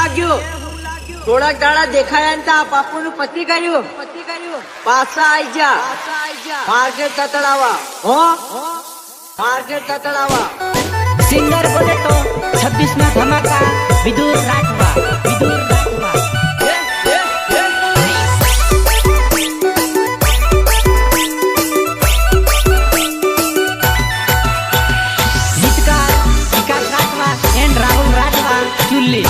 લાગ્યું? થોડાક દાડા દેખાયા ને બાપુ નું પતિ કર્યું. પાછા આઈ જા માર્કેટ તતડાવા. માર્કેટ તતડાવા. સિંગર બોલે તો 26 માં ધમાકા વિદુર રાઠવા. ગીતકાર વિકાસ રાઠવા એન્ડ રાહુલ રાઠવા ચુલ્લી.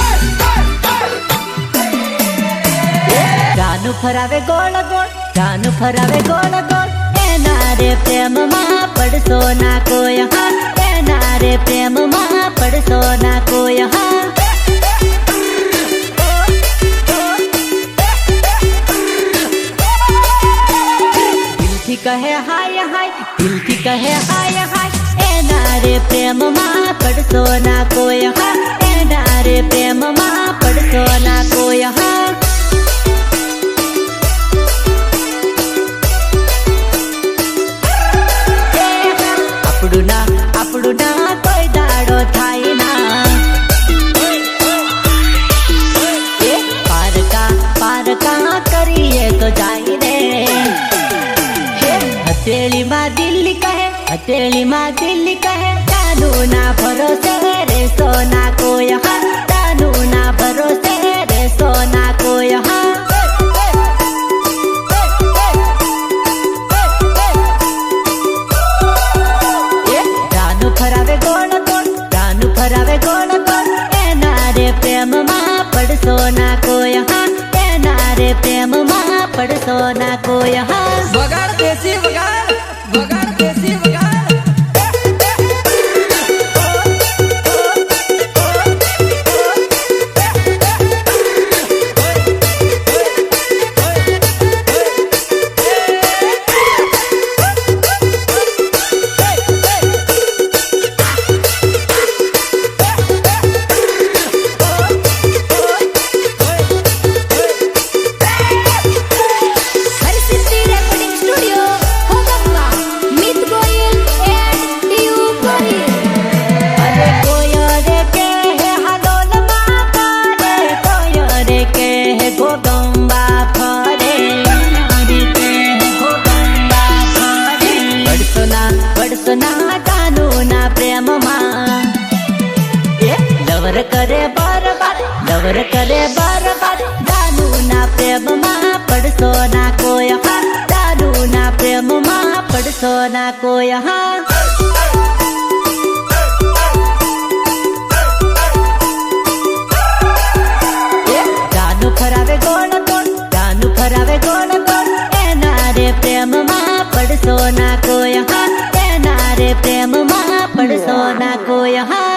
જાનુ ફરાવે ગોળ ગોળ, જાનુ ફરાવે ગોળ ગોળ, એના રે પ્રેમમાં પડશો ના કોઈ હા, એના રે પ્રેમમાં પડશો ના કોઈ હા. દિલથી કહે હાય હાય, દિલથી કહે હાય હાય, એના રે પ્રેમમાં પડશો ના કોઈ હા, એના રે પ્રેમમાં પડશો ના કોઈ હા. આપણું ના કોઈ દાડો થાય ના, પારકા કરીએ તો જાય રે. હથેળીમાં દિલ્હી કહે, હથેળીમાં દિલ્હી કહે, તાનું ના ભરોસે રેસો ના કોઈ હા, તાનું ના ભરોસે રેસો ના કોઈ હા. ફરાવે ગોળ ગોળ, જાનુ ફરાવે ગોળ ગોળ, એના રે પ્રેમમાં પડશો ના કોઈ હા, એના રે પ્રેમમાં પડશો ના કોઈ હા. વગાડ દેશી વગાડ, વગાડ દેશી વગાડ. લવર કરે બરબાદ, લવર કરે બરબાદ, જાનુ ના પ્રેમમાં પડશો ના કોઈ હા, જાનુ ના પ્રેમમાં પડશો ના કોઈ હા. જાનુ ફરાવે ગોળ ગોળ, જાનુ ફરાવે ગોળ ગોળ, એના રે પ્રેમમાં પડશો ના કોઈ હા, એના રે પ્રેમમાં પડશો ના કોઈ હા.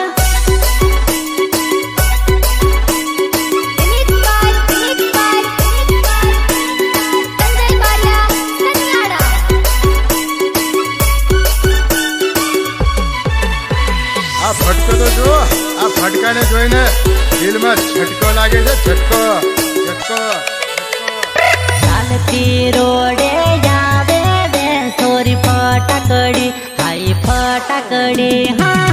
આ ફટકો તો જો, આ ફટકાને જોઈને દિલમાં છટકો લાગે છે, છટકો છટકો. ચાલતી રોડે આવે બે સોરી ફટાકડી, હાઈ ફટાકડી હા.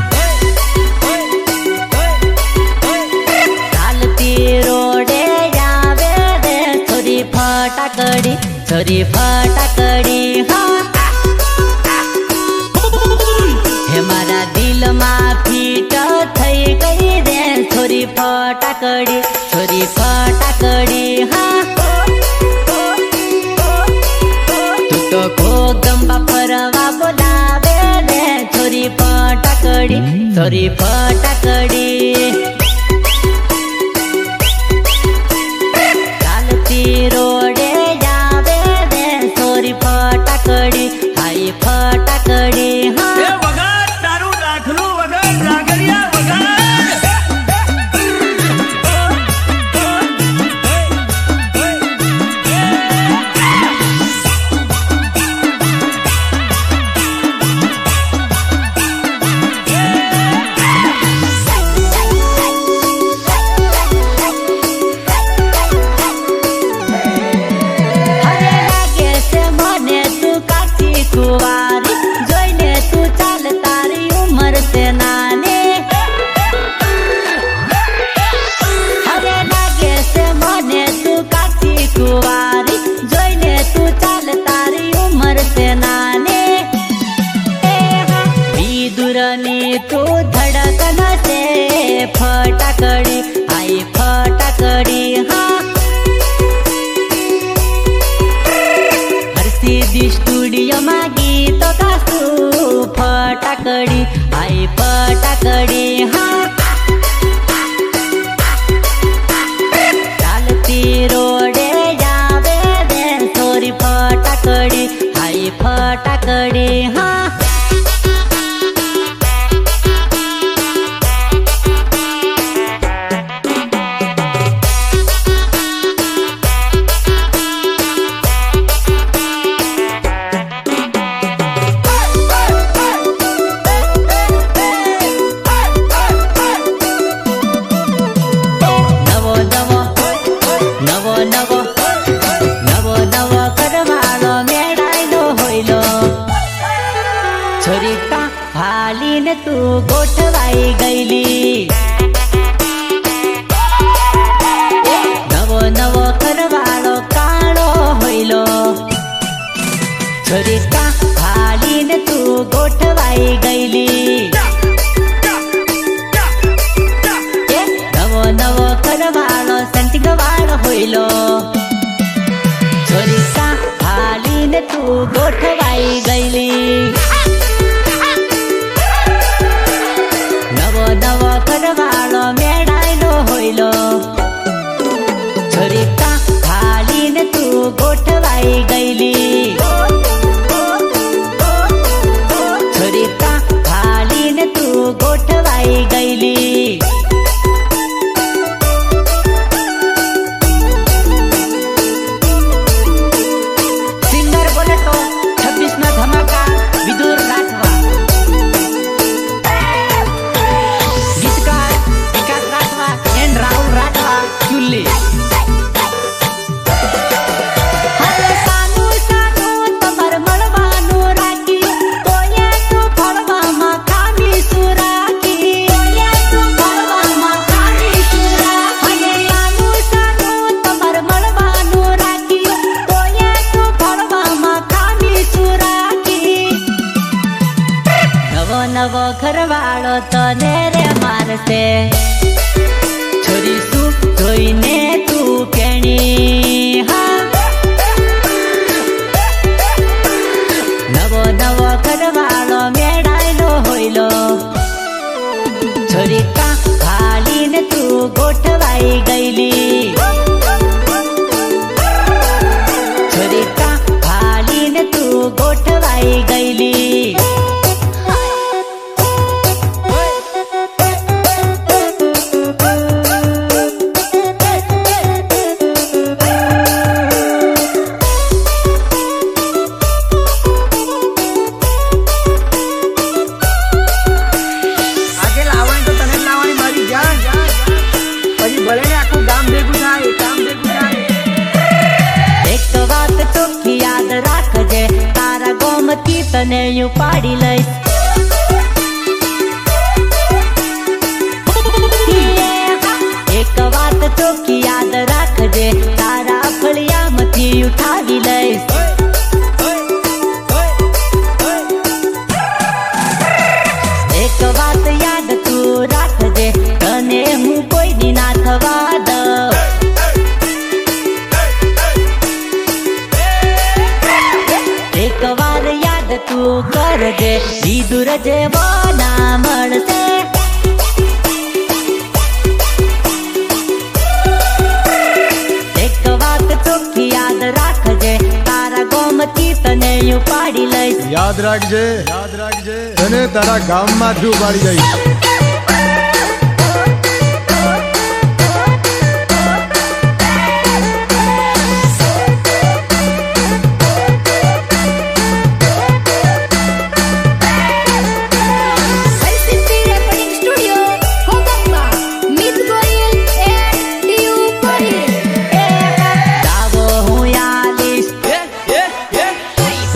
ચાલતી રોડે આવે બે સોરી ફટાકડી, સોરી ફટાકડી હા. હે મારા દિલમાં ફીટ થઈ ગઈ રે છોરી ફટાકડી, છોરી ફટાકડી હા. તું તો ઘોગંબા ફરવા બોલાવે રે છોરી ફટાકડી, છોરી ફટાકડી. ચાલતી રોડે આવે રે છોરી ફટાકડી, હાઈ ફટાકડી હા. करती तू धड़कन से फटाकड़ी आई फटाकड़ी हाँ हरसिद्धि स्टूडियो में गीत गासू फटाकड़ी आई फटाकड़ी हाँ चालती रोडे जावे दे सोरी फटाकड़ी आई फटाकड़ी हाँ छोरीका हालीने तू गोठवाई गईली नवो नवो करवालो काळो होइलो छोरीका हालीने तू गोठवाई गईली नवो नवो करवालो संटिगवाळो होइलो छोरीका हालीने तू गोठवाई गईली नवो करवालो मेळायलो होइलो छोरीका हालीने तू गोठवाई गईली छोरीका हालीने तू गोठवाई गईली सिंगर बोले तो 26 ना धमाका विदुर राठवा राहुल राठवा चुल्ली हरे सानू सानू तमर मळवानु राखी तोया तू फळवा मा खामी सुराखी तोया तू फळवा मा खामी सुराखी हरे सानू सानू तमर मळवानु राखी तोया तू फळवा मा खामी सुराखी नवो नवो घरवाळो तने रे मारसे छोरी सु જોઈને તું પેણી હા નવો નવો ઘરવાળો મેળાયલો હોઈલો છોરીકા હાલીને તું ગોઠવાઈ ગઈલી છોરીકા હાલીને તું ગોઠવાઈ ગઈલી તને યુ પાડી લઈશ એક વાત ચોખ્ખી યાદ રાખજે તારા ફળિયામાંથી ઉઠાવી લઈશ એક વાત યાદ તું રાખજે તને હું કોઈ દી ના થવા દઉં એક વાર યાદ તું કરજે વિદુર જેવો ના મળશે એક વાત ચોખ્ખી યાદ રાખજે તારા ગોમતી તને ઉપાડી લઈશ યાદ રાખજે તને તારા ગામમાંથી ઉપાડી જઈશ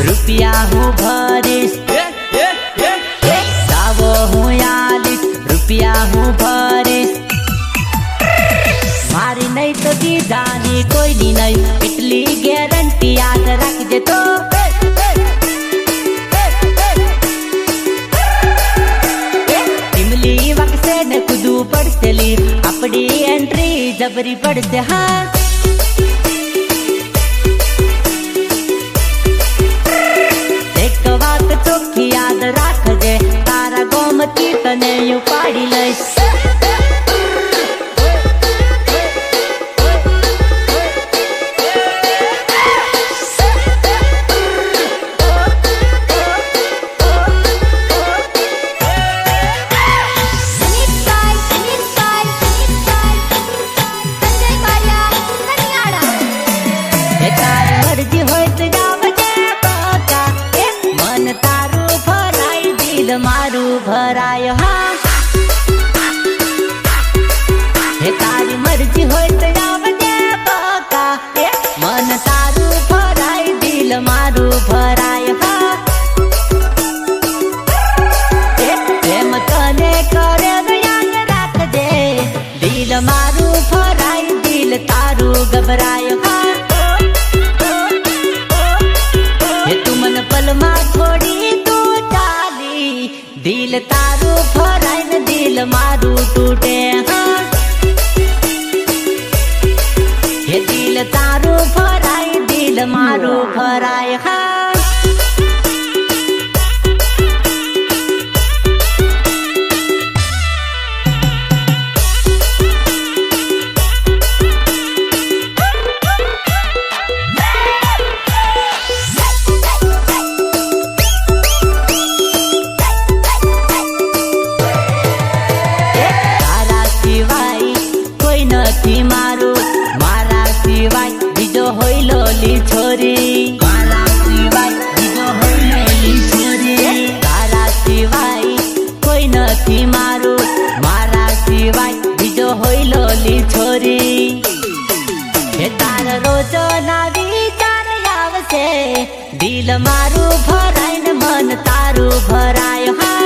રૂપિયા હું ભરીશ સાવો હું આલીશ રૂપિયા હું ભરીશ મારી નહીં તો દીધાની કોઈની નહીં એટલી ગેરંટી યાદ રાખજે તો स्पेशली अपनी एंट्री जबरी पड़ते हाँ। एक बात चोखी याद राखजे तारा गोमती तने यू पाड़ी लईश। मारू भराय हाँ हे तारी मर्जी होय तो आवजे बका मन तारू भराय दिल मारू भराय हाँ प्रेम तने करे याद राखजे दिल मारू भराय दिल तारू घबराय हाँ हे तू मन पलमा छोड़ी दिल तारू भराय न दिल मारू टूटे हाँ ये दिल तारू भराय दिल मारू भराय हाँ। मारू मारा सिवाय बीजो होई लोली छोरी मारा सिवाय बीजो होई लोली छोरी तारा सिवाय कोई नथी मारू मारा सिवाय बीजो होई लोली छोरी हे तार रोजो ना विचार आवसे दिल मारू भराय न मन तारू भराय हाँ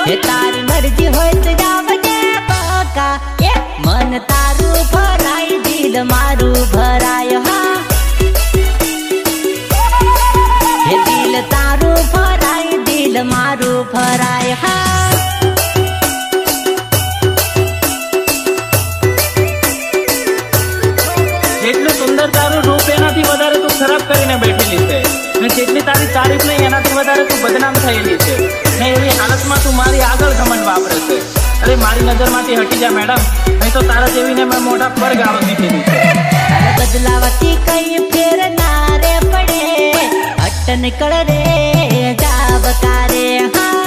हे तारी मर्जी होय तो मन तारू भराय दिल मारू भराय हाँ हे दिल तारू भराय दिल मारू भराय हाँ। જેટલું સુંદર તારું રૂપ એનાથી વધારે તું ખરાબ કરીને બેઠેલી છે ને જેટલી તારી તારીફ નહીં એનાથી વધારે તું બદનામ થયેલી છે ને એવી હાલતમાં તું મારી આગળ ઘમંડ વાપરે છે। અરે મારી નજરમાંથી હટી જા મેડમ નહીં તો તારા જેવીને મેં મોઢા પર ગાળો દીધેલી છે। બદલાવતી કઈ ફેર ના રે પડે હટ નિકળ રે જાબકારે હા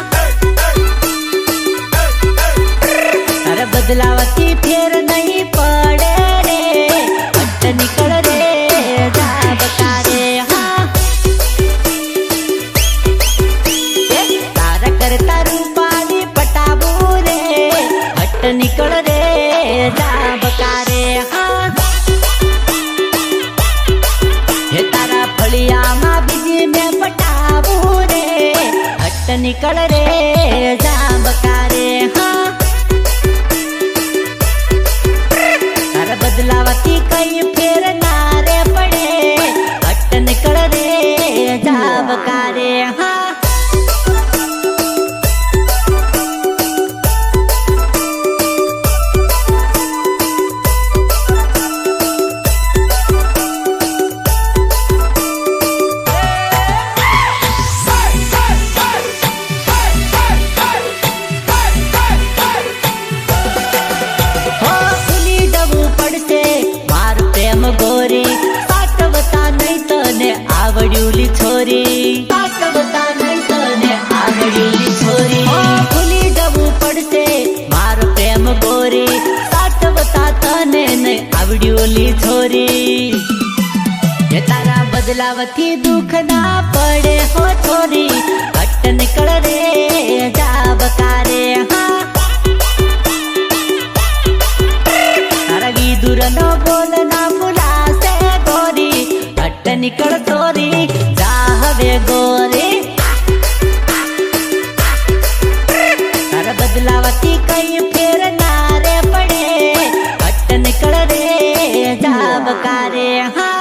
અરે બદલાવતી ફેર નહીં પડે રે હટ નિકળ રે જાબકારે હા તારા કરતા રૂપાની પટાવું રે હટ નિકળ રે જાબકારે હા हे तारा फलिया माँ बीजी में पटाबू रे हट निकल रे जाबकारे हाँ तारा बदलावती कई फेर ना रे पड़े हट निकल रे जाबकारे हाँ। गोरी साटवता नहीं तने आवड्यूली छोरी साटवता नहीं तने आवड्यूली छोरी भूली जबू पड़से मार प्रेम गोरी साटवता तने नहीं आवड्यूली छोरी ये तारा बदलावती दुख ना पड़े हो छोरी हट निकल रे जाबकारे हाँ तारा दूर न बोलना निकल तोरी जाहवे गोरी तारा बदलावती कई फेर नारे पड़े हट निकल रे जाबकारे हाँ।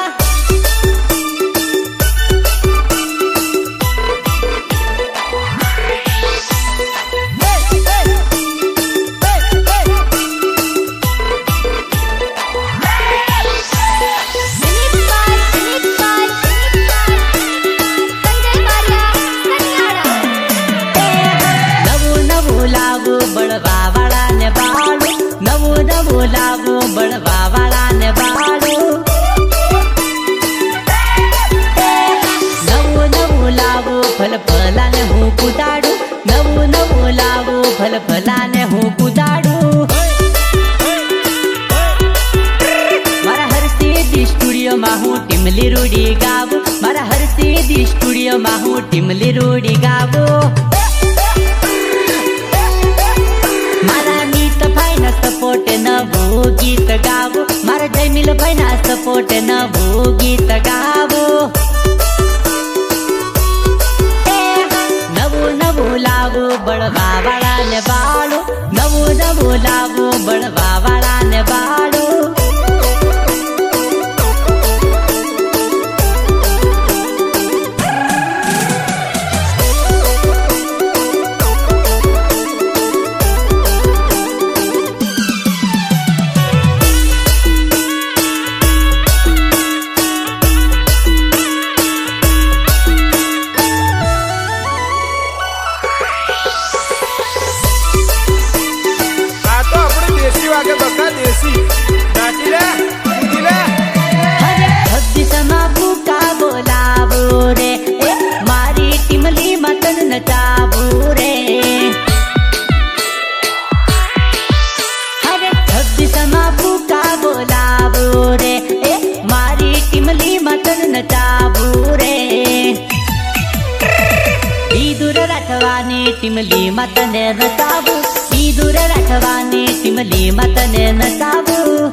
ભલ ભલાને હું કુદાડું મારા હરસિદ્ધિ સ્ટુડિયોમાં હું ટીમલી રૂડી ગાવું મારા હરસિદ્ધિ સ્ટુડિયોમાં હું ટીમલી રૂડી ગાવું મારા નીતભાઈ ના સપોર્ટ નવું ગીત ગાવું મારા જયમીલભાઈ ના સપોર્ટ નવું ગીત ગાવું નવું નવું લાવું બળવા વાળાને બાળું નવું નવું લાવું બળવા વાળાને બાળું વાગે બકા દેસી નાચી લે કૂદી લે હરે હદ્દીસમાં ભૂકા બોલાવું રે એ મારી ટીમલી મતન નચાવું રે હરે હદ્દીસમાં ભૂકા બોલાવું રે એ મારી ટીમલી મતન નચાવું રે ઈદુર રાઠવાની ટીમલી મતને નચાવું ઈદુર રાઠવાની ટીમલી મતને નચાવું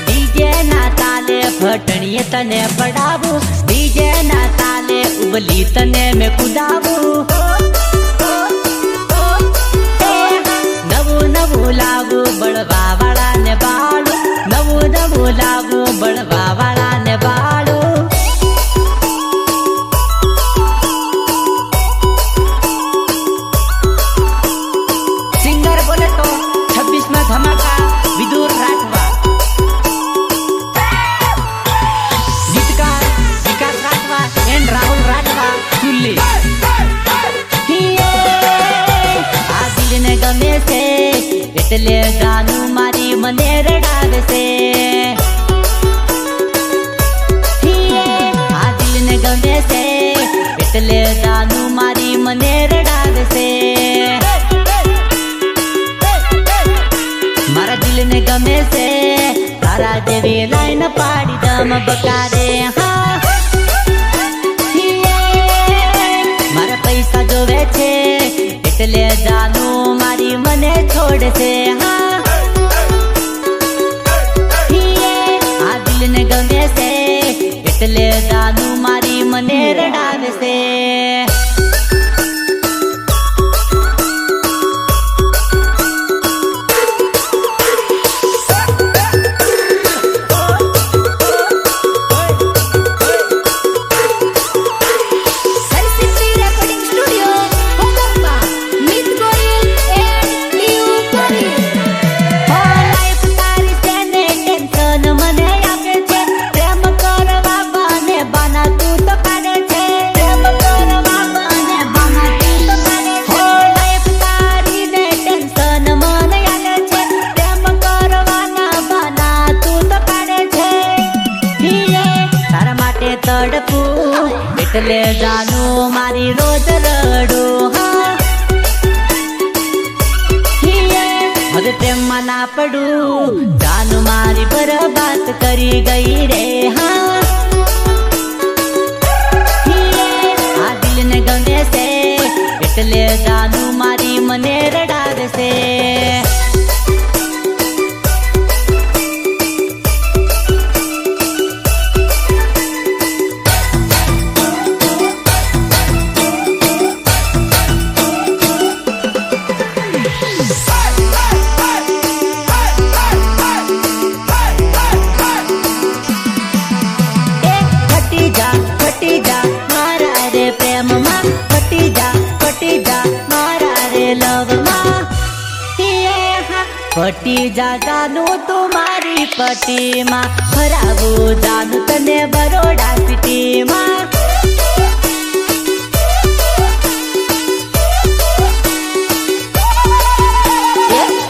ડીજે ના તાલે ફટણીએ તને પડાવું ડીજે ના તાલે ઉબલી તને મેં કુદાવું નવું નવું લાવું બળવા વાળાને બાળું નવું નવું લાવું બળવા વાળાને બાળું ધમાકા વિદુર રાઠવા ગીતકાર વિકાસ રાઠવા એન્ડ રાહુલ રાઠવા ચુલ્લી આ દિલને ગમે છે એટલે ગાનું મારી મને રડાવે છે આ દિલને ગમે છે એટલે ગાનું મારી મને રડાવે છે મારા દિલને ગમે છે તારા જેવી લાઈન પાડી દમ બકારે હા મારા પૈસા જોવે છે એટલે જાનું મારી મને છોડશે હા આ દિલને ગમે છે એટલે જાનું મારી મને રડાવે છે તડપું એટલે જાનું મારી રોજ રડું હા હવે પ્રેમમાં ના પડું જાનું મારી બરબાદ કરી ગઈ રે હા આ દિલને ગમે છે એટલે જાનું મારી મને રડાવે છે પટી જા જાનું તું મારી પટીમાં ફરાવું જાનું તને બરોડા સિટીમાં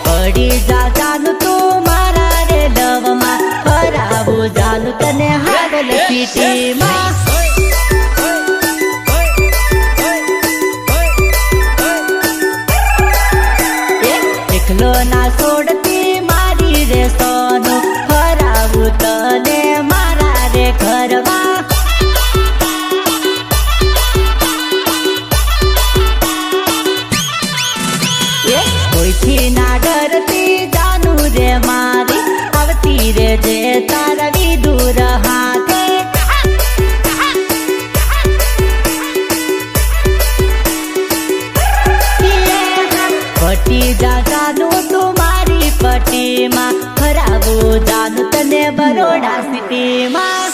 પડી જા જાનું તું મારા રે લવમાં ફરાવું જાનું તને હાવલ સિટીમાં માં ફરાવું જાનું તને બરોડા સિટીમાં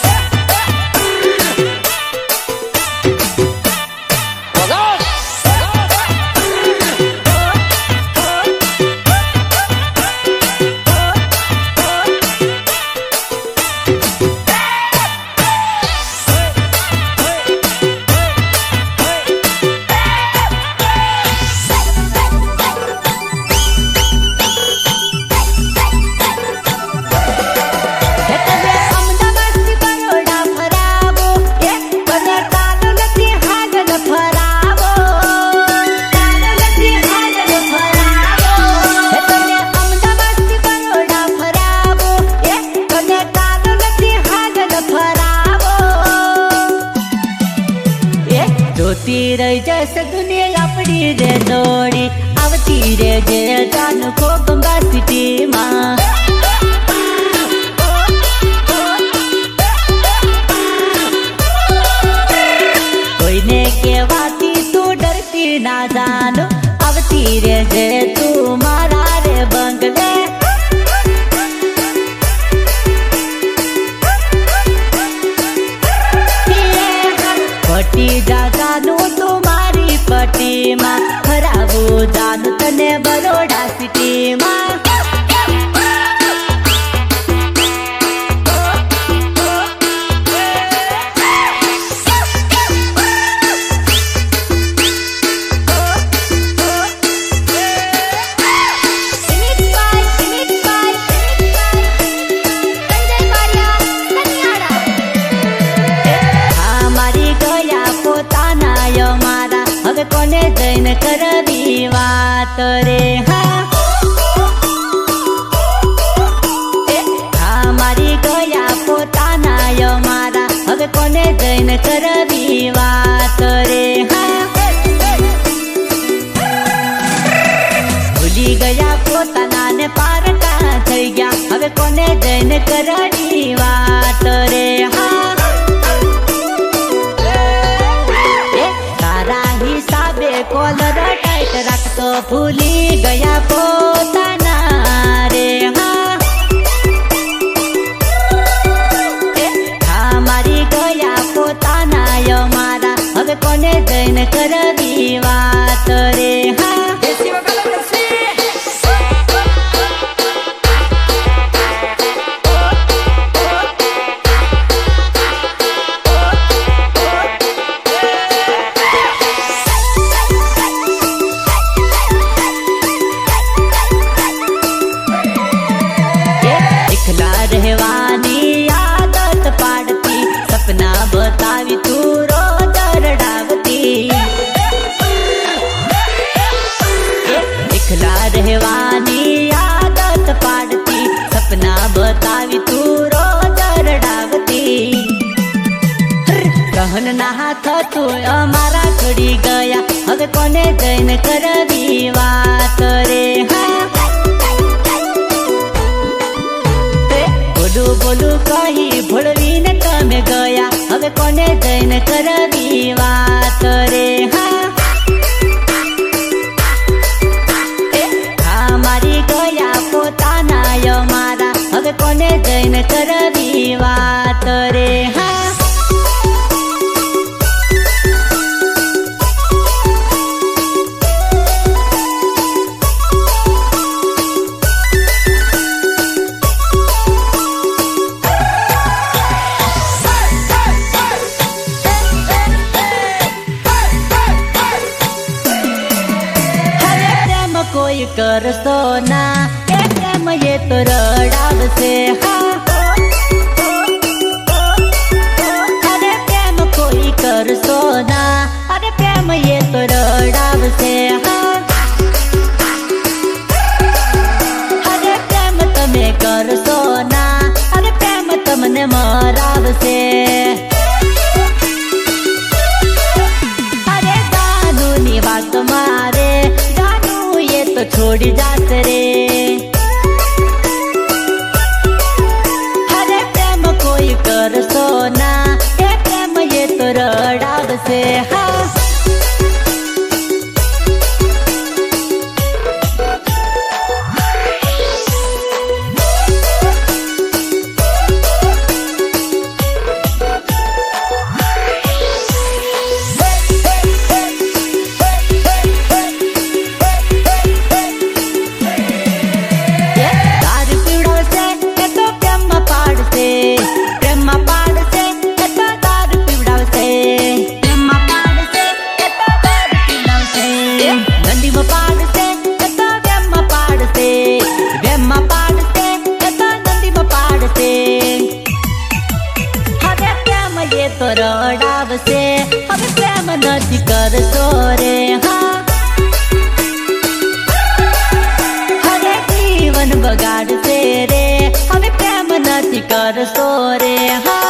જોતી રહી જશે દુનિયા આપણી રે દોડી આવતી રે જે જાનું કોગંબા સિટીમાં કોઈને કહેવાથી તું ડરતી ના જાનું આવતી રે જે તું મારા રે બંગલે પટી જાનું તું મારી પટીમાં ફરાવું જાનું તને બરોડા સિટીમાં કોને જઈને કરવી વાત રે હા મારી ગયા પોતાના યો મારા હવે કોને જઈને કરવી વાત રે ભૂલી ગયા પોતાના ને પારકા થઈ ગયા હવે કોને જઈને કરવી વાત રે કોલર ટાઈટ રાખતો ભૂલી ગયા પોતાના રે હા મારી ગયા પોતાના યો મારા હવે કોને જઈને કરવી વાત રે રહેવાની આદત પાડતી સપના બતાવી તું રોજ રડાવતી એકલા રહેવાની આદત પાડતી સપના બતાવી તું રોજ રડાવતી સહન ના થતું અમારા છોડી ગયા હવે કોને જઈને કરવી વાત રે બોલું કહી ભૂલવીને તમે ગયા હવે કોને જઈને કરવી વાત રે હા મારી ગયા પોતાના યો મારા હવે કોને જઈને કરવી વાત રે કોઈ કરશો ના કે પ્રેમ એ તો રડાવશે અરે પ્રેમ કોઈ કરશો ના અરે પ્રેમ એ તો રડાવશે અરે પ્રેમ તમે કરશો ના અરે પ્રેમ તમને મરાવશે અરે જાનુની વાત મારે તો છોડી જાત રે અરે પ્રેમ કોઈ કરશો ના એ પ્રેમ એ તો રડાવશે કરશો રે હા હવે જીવન બગાડશે રે હવે પ્રેમ નથી કરશો રે હા